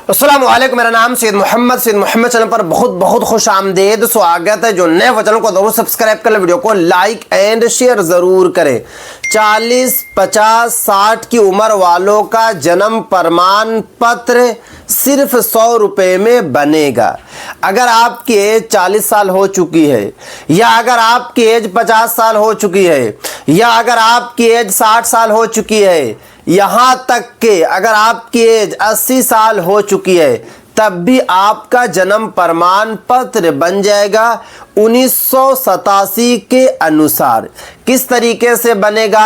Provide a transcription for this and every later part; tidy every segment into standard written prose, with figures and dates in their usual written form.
अस्सलामुअलैकुम, मेरा नाम सैयद मोहम्मद चैनल पर बहुत बहुत खुश आमदेद स्वागत है। जो नए चैनल को जरूर सब्सक्राइब कर ले, वीडियो को लाइक एंड शेयर जरूर करें। 40, 50, 60 की उम्र वालों का जन्म प्रमाण पत्र सिर्फ 100 रुपये में बनेगा। अगर आपकी एज 40 साल हो चुकी है, या अगर आपकी एज 50 साल हो चुकी है, या अगर आपकी एज 60 साल हो चुकी है, यहाँ तक कि अगर आपकी एज 80 साल हो चुकी है, तब भी आपका जन्म प्रमाण पत्र बन जाएगा 1987 के अनुसार। किस तरीके से बनेगा,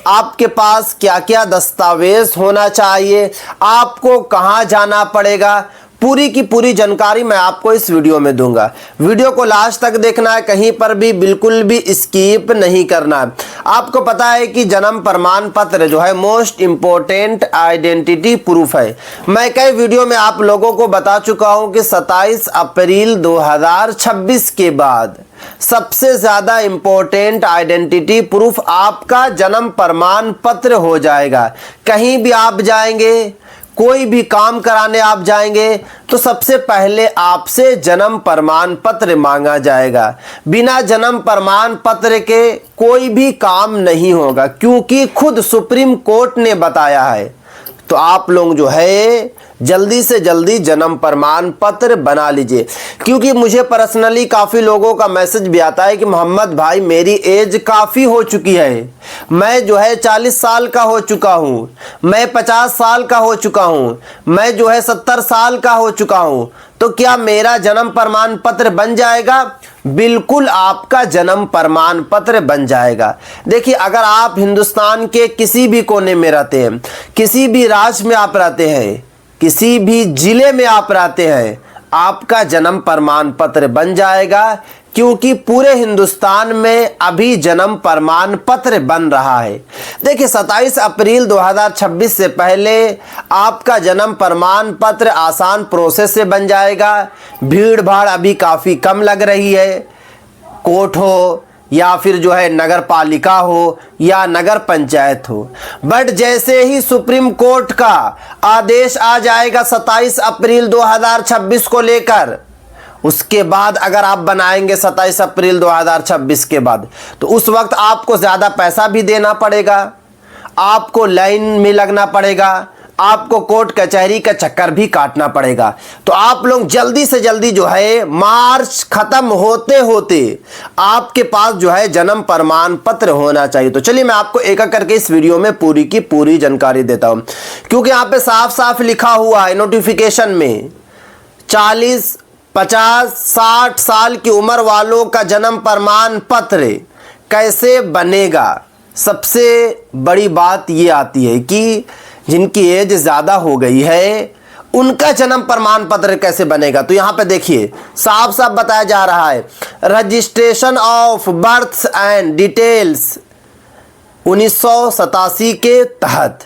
आपके पास क्या क्या दस्तावेज होना चाहिए, आपको कहाँ जाना पड़ेगा, पूरी की पूरी जानकारी मैं आपको इस वीडियो में दूंगा। वीडियो को लास्ट तक देखना है, कहीं पर भी बिल्कुल भी स्किप नहीं करना है। आपको पता है कि जन्म प्रमाण पत्र जो है मोस्ट इम्पोर्टेंट आइडेंटिटी प्रूफ है। मैं कई वीडियो में आप लोगों को बता चुका हूं कि 27 अप्रैल 2026 के बाद सबसे ज्यादा इंपॉर्टेंट आइडेंटिटी प्रूफ आपका जन्म प्रमाण पत्र हो जाएगा। कहीं भी आप जाएंगे, कोई भी काम कराने आप जाएंगे, तो सबसे पहले आपसे जन्म प्रमाण पत्र मांगा जाएगा। बिना जन्म प्रमाण पत्र के कोई भी काम नहीं होगा, क्योंकि खुद सुप्रीम कोर्ट ने बताया है। तो आप लोग जो है जल्दी से जल्दी जन्म प्रमाण पत्र बना लीजिए, क्योंकि मुझे पर्सनली काफ़ी लोगों का मैसेज भी आता है कि मोहम्मद भाई मेरी एज काफ़ी हो चुकी है, मैं जो है 40 साल का हो चुका हूँ, मैं 50 साल का हो चुका हूँ, मैं जो है 70 साल का हो चुका हूँ, तो क्या मेरा जन्म प्रमाण पत्र बन जाएगा? बिल्कुल आपका जन्म प्रमाण पत्र बन जाएगा। देखिए, अगर आप हिंदुस्तान के किसी भी कोने में रहते हैं, किसी भी राज्य में आप रहते हैं, किसी भी जिले में आप रहते हैं, आपका जन्म प्रमाण पत्र बन जाएगा, क्योंकि पूरे हिंदुस्तान में अभी जन्म प्रमाण पत्र बन रहा है। देखिए, 27 अप्रैल 2026 से पहले आपका जन्म प्रमाण पत्र आसान प्रोसेस से बन जाएगा। भीड़ भाड़ अभी काफ़ी कम लग रही है। कोर्ट हो या फिर जो है नगर पालिका हो या नगर पंचायत हो, बट जैसे ही सुप्रीम कोर्ट का आदेश आ जाएगा 27 अप्रैल 2026 को लेकर, उसके बाद अगर आप बनाएंगे 27 अप्रैल 2026 के बाद, तो उस वक्त आपको ज़्यादा पैसा भी देना पड़ेगा, आपको लाइन में लगना पड़ेगा, आपको कोर्ट कचहरी का चक्कर भी काटना पड़ेगा। तो आप लोग जल्दी से जल्दी जो है मार्च खत्म होते होते आपके पास जो है जन्म प्रमाण पत्र होना चाहिए। तो चलिए मैं आपको एक एक करके इस वीडियो में पूरी की पूरी जानकारी देता हूं, क्योंकि यहाँ पे साफ साफ लिखा हुआ है नोटिफिकेशन में 40, 50, 60 साल की उम्र वालों का जन्म प्रमाण पत्र कैसे बनेगा। सबसे बड़ी बात ये आती है कि जिनकी एज ज़्यादा हो गई है उनका जन्म प्रमाण पत्र कैसे बनेगा। तो यहाँ पे देखिए साफ साफ बताया जा रहा है, registration of birth and details 1987 के तहत,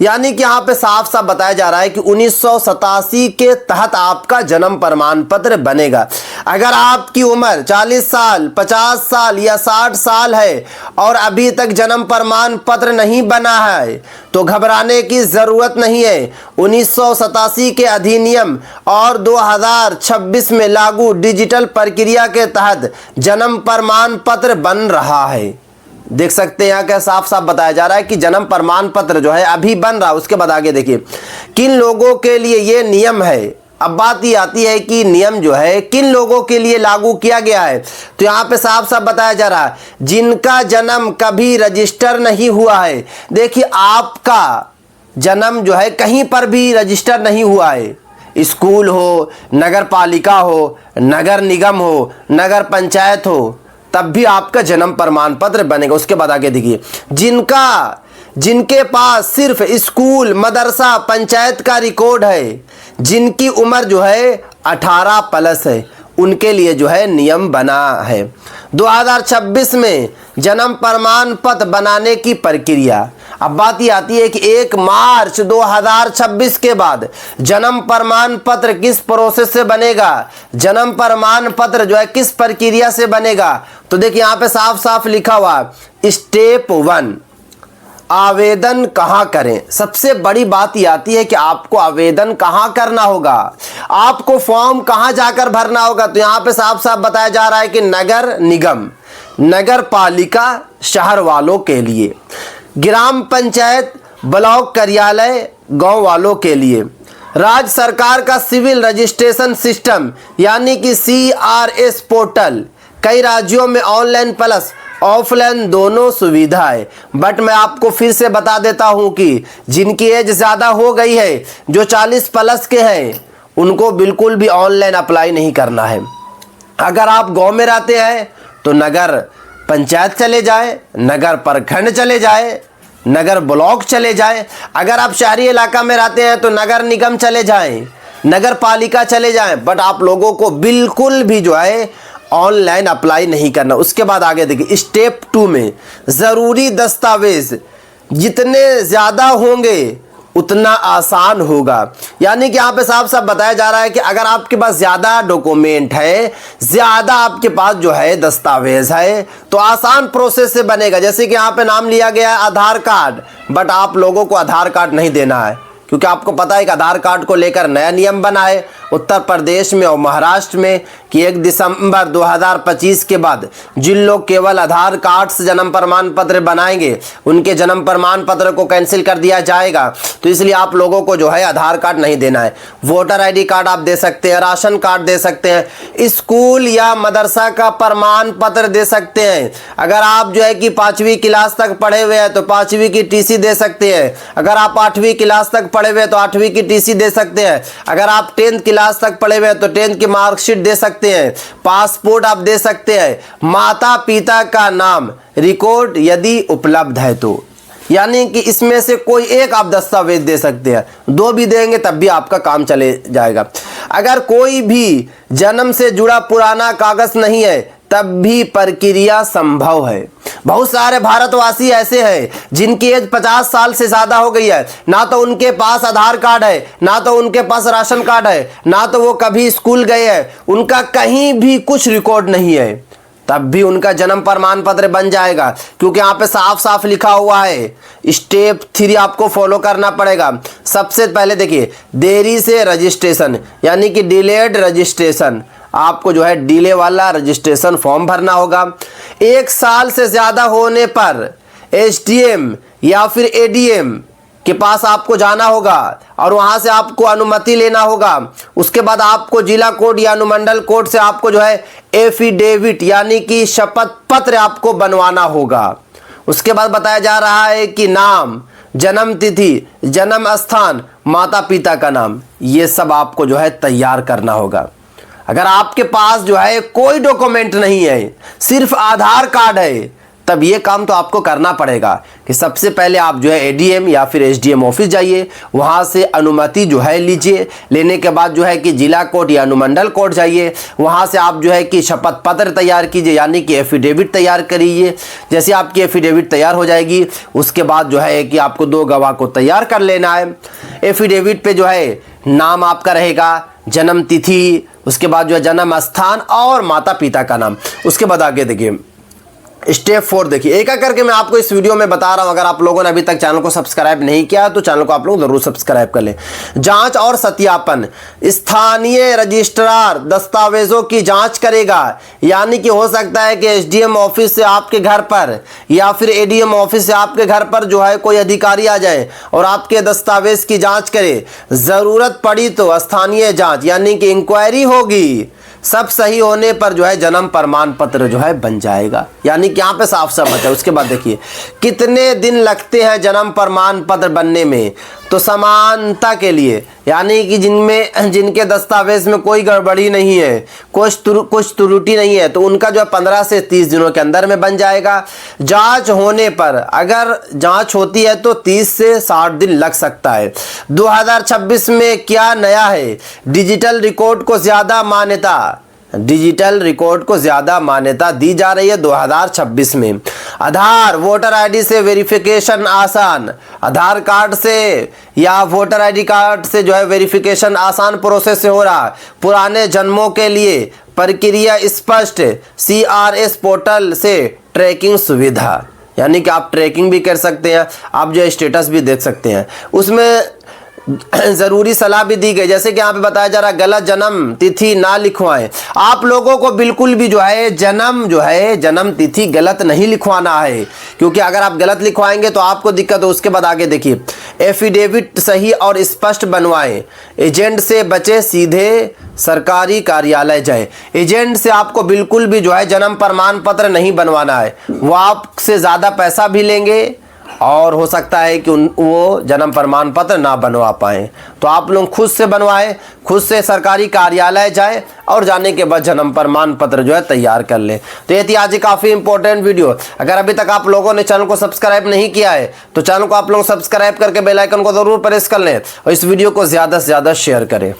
यानी कि यहाँ पे साफ साफ बताया जा रहा है कि 1987 के तहत आपका जन्म प्रमाण पत्र बनेगा। अगर आपकी उम्र 40 साल, 50 साल या 60 साल है और अभी तक जन्म प्रमाण पत्र नहीं बना है, तो घबराने की ज़रूरत नहीं है। 1987 के अधिनियम और 2026 में लागू डिजिटल प्रक्रिया के तहत जन्म प्रमाण पत्र बन रहा है। देख सकते हैं यहाँ क्या साफ साफ बताया जा रहा है कि जन्म प्रमाण पत्र जो है अभी बन रहा है। उसके बाद आगे देखिए किन लोगों के लिए ये नियम है। अब बात ये आती है कि नियम जो है किन लोगों के लिए लागू किया गया है। तो यहाँ पे साफ साफ बताया जा रहा है जिनका जन्म कभी रजिस्टर नहीं हुआ है। देखिए, आपका जन्म जो है कहीं पर भी रजिस्टर नहीं हुआ है, स्कूल हो, नगर पालिका हो, नगर निगम हो, नगर पंचायत हो, तब भी आपका जन्म प्रमाण पत्र बनेगा। उसके बाद आगे देखिए जिनके पास सिर्फ स्कूल, मदरसा, पंचायत का रिकॉर्ड है, जिनकी उम्र जो है 18 प्लस है, उनके लिए जो है नियम बना है। 2026 में जन्म प्रमाण पत्र बनाने की प्रक्रिया। अब बात ये आती है कि 1 मार्च 2026 के बाद जन्म प्रमाण पत्र किस प्रोसेस से बनेगा, जन्म प्रमाण पत्र जो है किस प्रक्रिया से बनेगा। तो देखिए यहाँ पे साफ साफ लिखा हुआ स्टेप 1, आवेदन कहाँ करें? सबसे बड़ी बात ये आती है कि आपको आवेदन कहाँ करना होगा, आपको फॉर्म कहाँ जाकर भरना होगा। तो यहाँ पे साफ साफ बताया जा रहा है कि नगर निगम, नगर पालिका शहर वालों के लिए, ग्राम पंचायत, ब्लॉक कार्यालय गांव वालों के लिए, राज्य सरकार का सिविल रजिस्ट्रेशन सिस्टम यानी कि CRS पोर्टल, कई राज्यों में ऑनलाइन प्लस ऑफलाइन दोनों सुविधा है। बट मैं आपको फिर से बता देता हूं कि जिनकी एज ज़्यादा हो गई है, जो 40 प्लस के हैं, उनको बिल्कुल भी ऑनलाइन अप्लाई नहीं करना है। अगर आप गांव में रहते हैं तो नगर पंचायत चले जाए, नगर प्रखंड चले जाए, नगर ब्लॉक चले जाए। अगर आप शहरी इलाका में रहते हैं तो नगर निगम चले जाएं, नगर पालिका चले जाएं। बट आप लोगों को बिल्कुल भी जो है ऑनलाइन अप्लाई नहीं करना। उसके बाद आगे देखिए, स्टेप 2 में ज़रूरी दस्तावेज जितने ज़्यादा होंगे उतना आसान होगा। यानी कि यहाँ पे साफ साफ बताया जा रहा है कि अगर आपके पास ज़्यादा डॉक्यूमेंट है, ज़्यादा आपके पास जो है दस्तावेज है, तो आसान प्रोसेस से बनेगा। जैसे कि यहाँ पे नाम लिया गया है आधार कार्ड, बट आप लोगों को आधार कार्ड नहीं देना है, क्योंकि आपको पता है कि आधार कार्ड को लेकर नया नियम बना है उत्तर प्रदेश में और महाराष्ट्र में कि 1 दिसंबर 2025 के बाद जिन लोग केवल आधार कार्ड से जन्म प्रमाण पत्र बनाएंगे, उनके जन्म प्रमाण पत्र को कैंसिल कर दिया जाएगा। तो इसलिए आप लोगों को जो है आधार कार्ड नहीं देना है। वोटर ID कार्ड आप दे सकते हैं, राशन कार्ड दे सकते हैं, स्कूल या मदरसा का प्रमाण पत्र दे सकते हैं। अगर आप जो है कि 5वीं क्लास तक पढ़े हुए हैं तो 5वीं की TC दे सकते हैं। अगर आप 8वीं क्लास तक पढ़े हुए हैं तो 8वीं की TC दे सकते हैं। अगर आप 10th क्लास तक पढ़े हुए हैं तो 10th की मार्कशीट दे सकते हैं। पासपोर्ट आप दे सकते हैं। माता पिता का नाम रिकॉर्ड यदि उपलब्ध है तो, यानी कि इसमें से कोई एक आप दस्तावेज दे सकते हैं। 2 भी देंगे तब भी आपका काम चले जाएगा। अगर कोई भी जन्म से जुड़ा पुराना कागज नहीं है तब भी प्रक्रिया संभव है। बहुत सारे भारतवासी ऐसे हैं जिनकी एज 50 साल से ज़्यादा हो गई है, ना तो उनके पास आधार कार्ड है, ना तो उनके पास राशन कार्ड है, ना तो वो कभी स्कूल गए हैं, उनका कहीं भी कुछ रिकॉर्ड नहीं है, तब भी उनका जन्म प्रमाण पत्र बन जाएगा। क्योंकि यहाँ पे साफ साफ लिखा हुआ है, स्टेप 3 आपको फॉलो करना पड़ेगा। सबसे पहले देखिए, देरी से रजिस्ट्रेशन यानी कि डिलेड रजिस्ट्रेशन, आपको जो है डिले वाला रजिस्ट्रेशन फॉर्म भरना होगा। 1 साल से ज़्यादा होने पर SDM या फिर ADM के पास आपको जाना होगा और वहाँ से आपको अनुमति लेना होगा। उसके बाद आपको जिला कोर्ट या अनुमंडल कोर्ट से आपको जो है एफिडेविट यानी कि शपथ पत्र आपको बनवाना होगा। उसके बाद बताया जा रहा है कि नाम, जन्म तिथि, जन्म स्थान, माता पिता का नाम, ये सब आपको जो है तैयार करना होगा। अगर आपके पास जो है कोई डॉक्यूमेंट नहीं है, सिर्फ आधार कार्ड है, तब ये काम तो आपको करना पड़ेगा कि सबसे पहले आप जो है ADM या फिर SDM ऑफिस जाइए, वहाँ से अनुमति जो है लीजिए। लेने के बाद जो है कि जिला कोर्ट या अनुमंडल कोर्ट जाइए, वहाँ से आप जो है कि शपथ पत्र तैयार कीजिए यानी कि एफिडेविट तैयार करिए। जैसे आपकी एफिडेविट तैयार हो जाएगी, उसके बाद जो है कि आपको 2 गवाह को तैयार कर लेना है। एफिडेविट पे जो है नाम आपका रहेगा, जन्म तिथि, उसके बाद जो है जन्म स्थान और माता पिता का नाम। उसके बाद आगे देखिए स्टेप 4 देखिए, एक एक करके मैं आपको इस वीडियो में बता रहा हूं। अगर आप लोगों ने अभी तक चैनल को सब्सक्राइब नहीं किया तो चैनल को आप लोग जरूर सब्सक्राइब कर लें। जांच और सत्यापन, स्थानीय रजिस्ट्रार दस्तावेजों की जांच करेगा, यानी कि हो सकता है कि SDM ऑफिस से आपके घर पर या फिर ADM ऑफिस से आपके घर पर जो है कोई अधिकारी आ जाए और आपके दस्तावेज की जांच करे। जरूरत पड़ी तो स्थानीय जांच यानी कि इंक्वायरी होगी। सब सही होने पर जो है जन्म प्रमाण पत्र जो है बन जाएगा, यानी कि यहाँ पे साफ समझ है। उसके बाद देखिए कितने दिन लगते हैं जन्म प्रमाण पत्र बनने में, तो समानता के लिए यानी कि जिनके दस्तावेज में कोई गड़बड़ी नहीं है, कुछ त्रुटि नहीं है, तो उनका जो है 15 से 30 दिनों के अंदर में बन जाएगा। जांच होने पर, अगर जांच होती है तो 30 से 60 दिन लग सकता है। 2026 में क्या नया है, डिजिटल रिकॉर्ड को ज़्यादा मान्यता दी जा रही है 2026 में। आधार वोटर ID से वेरिफिकेशन आसान, आधार कार्ड से या वोटर ID कार्ड से जो है वेरिफिकेशन आसान प्रोसेस से हो रहा है। पुराने जन्मों के लिए प्रक्रिया स्पष्ट, CRS पोर्टल से ट्रैकिंग सुविधा, यानी कि आप ट्रैकिंग भी कर सकते हैं, आप जो है स्टेटस भी देख सकते हैं। उसमें ज़रूरी सलाह भी दी गई, जैसे कि यहाँ पे बताया जा रहा है गलत जन्म तिथि ना लिखवाएं। आप लोगों को बिल्कुल भी जो है जन्म तिथि गलत नहीं लिखवाना है, क्योंकि अगर आप गलत लिखवाएंगे तो आपको दिक्कत हो। उसके बाद आगे देखिए, एफिडेविट सही और स्पष्ट बनवाएं। एजेंट से बचे, सीधे सरकारी कार्यालय जाए। एजेंट से आपको बिल्कुल भी जो है जन्म प्रमाण पत्र नहीं बनवाना है, वो आपसे ज़्यादा पैसा भी लेंगे और हो सकता है कि वो जन्म प्रमाण पत्र ना बनवा पाएँ। तो आप लोग खुद से बनवाएं, खुद से सरकारी कार्यालय जाए और जाने के बाद जन्म प्रमाण पत्र जो है तैयार कर लें। तो ये थी आज काफ़ी इंपॉर्टेंट वीडियो। अगर अभी तक आप लोगों ने चैनल को सब्सक्राइब नहीं किया है तो चैनल को आप लोग सब्सक्राइब करके बेल आइकन को ज़रूर प्रेस कर लें और इस वीडियो को ज़्यादा से ज़्यादा शेयर करें।